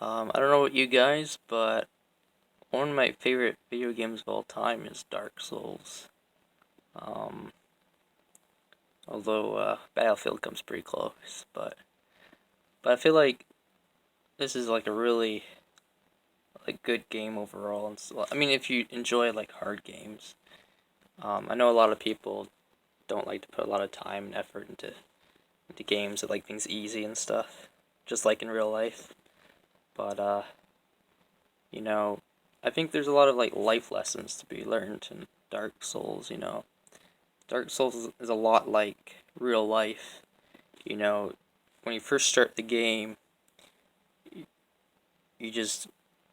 I don't know about you guys, but one of my favorite video games of all time is Dark Souls. Um, although Battlefield comes pretty close, but I feel like this is like a really good game overall. And so, I mean, if you enjoy like hard games, I know a lot of people don't like to put a lot of time and effort into games that like things easy and stuff, just like in real life. But you know, I think there's a lot of like life lessons to be learned in Dark Souls. Dark Souls is a lot like real life. You know, when you first start the game, you, you just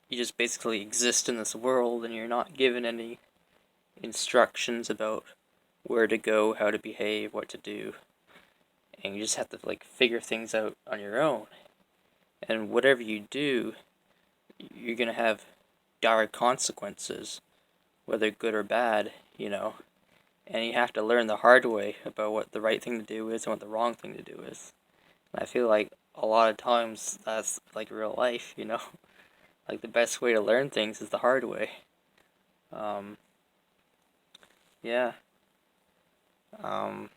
you just basically exist in this world, and you're not given any instructions about where to go, how to behave, what to do, and you just have to like figure things out on your own. And whatever you do, you're gonna have dire consequences, whether good or bad. And you have to learn the hard way about what the right thing to do is and what the wrong thing to do is. And I feel like a lot of times that's like real life. Like the best way to learn things is the hard way. Um, yeah. Um,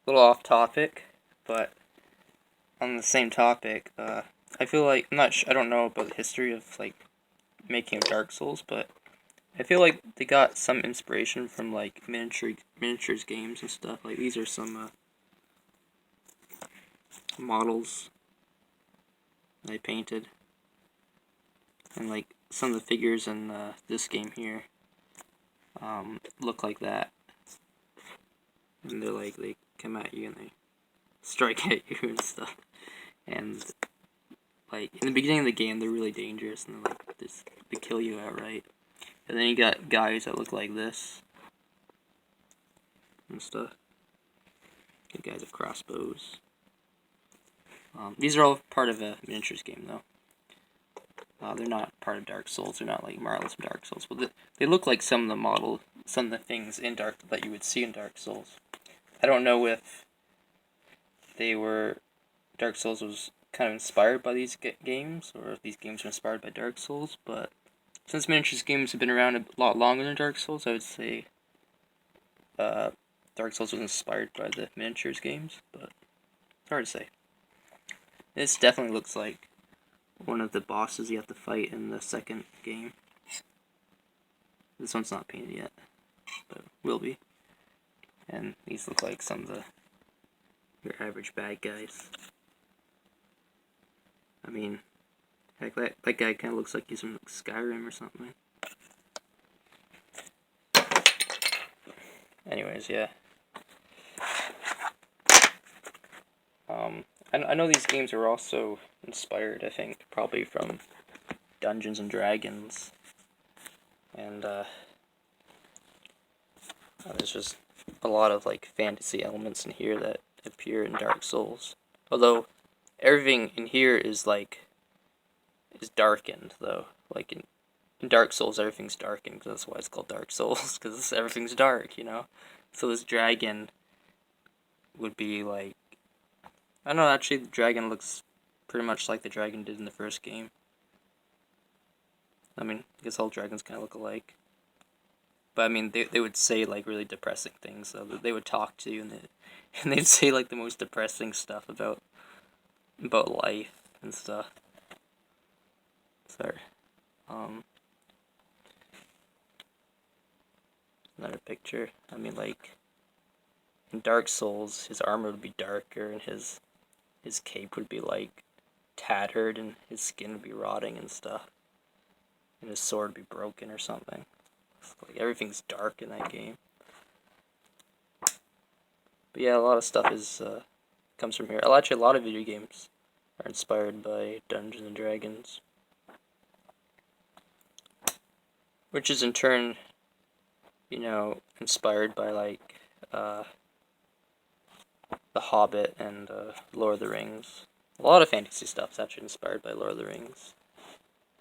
a little off topic, but on the same topic, I feel like I don't know about the history of like making Dark Souls, but I feel like they got some inspiration from like miniatures games and stuff. Like these are some models I painted, and like some of the figures in this game here look like that, and they come at you and they strike at you and stuff. And like in the beginning of the game, they're really dangerous and they kill you outright. And then you got guys that look like this and stuff. Good guys with crossbows. These are all part of a miniatures game, though. They're not part of Dark Souls. They're not like models from Dark Souls, but they look like some of the things in Dark that you would see in Dark Souls. I don't know if they were Dark Souls was kind of inspired by these games, or if these games were inspired by Dark Souls. But since miniatures games have been around a lot longer than Dark Souls, I would say Dark Souls was inspired by the miniatures games, but it's hard to say. This definitely looks like one of the bosses you have to fight in the second game. This one's not painted yet, but will be. And these look like some of your average bad guys. I mean, heck, that guy kind of looks like he's from Skyrim or something. Anyways, yeah. I know these games are also inspired, I think, probably from Dungeons and Dragons. And there's just a lot of like fantasy elements in here that appear in Dark Souls. Although everything in here is darkened though. Like in Dark Souls, everything's darkened because that's why it's called Dark Souls, because everything's dark. So this dragon would be like, I don't know. Actually, the dragon looks pretty much like the dragon did in the first game. I mean, I guess all dragons kind of look alike. But I mean, they would say like really depressing things. So they would talk to you, and they'd say like the most depressing stuff about life and stuff. Sorry. Another picture. I mean, like in Dark Souls, his armor would be darker, and his cape would be like tattered, and his skin would be rotting and stuff, and his sword would be broken or something. Like everything's dark in that game. But yeah, a lot of stuff comes from here. Actually, a lot of video games are inspired by Dungeons and Dragons, which is in turn, inspired by like The Hobbit and Lord of the Rings. A lot of fantasy stuff is actually inspired by Lord of the Rings.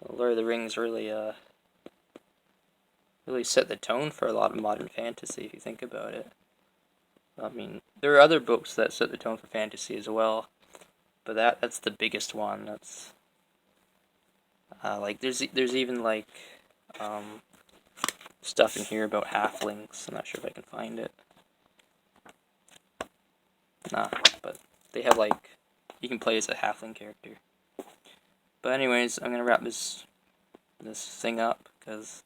Lord of the Rings really set the tone for a lot of modern fantasy, if you think about it. I mean, there are other books that set the tone for fantasy as well. but that's the biggest one. That's like there's even like stuff in here about halflings. I'm not sure if I can find it. Nah, but they have like you can play as a halfling character. But anyways, I'm gonna wrap this thing up because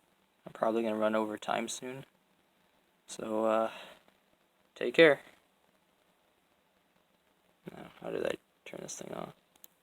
I'm probably gonna run over time soon. So take care. Now, how did I turn this thing off?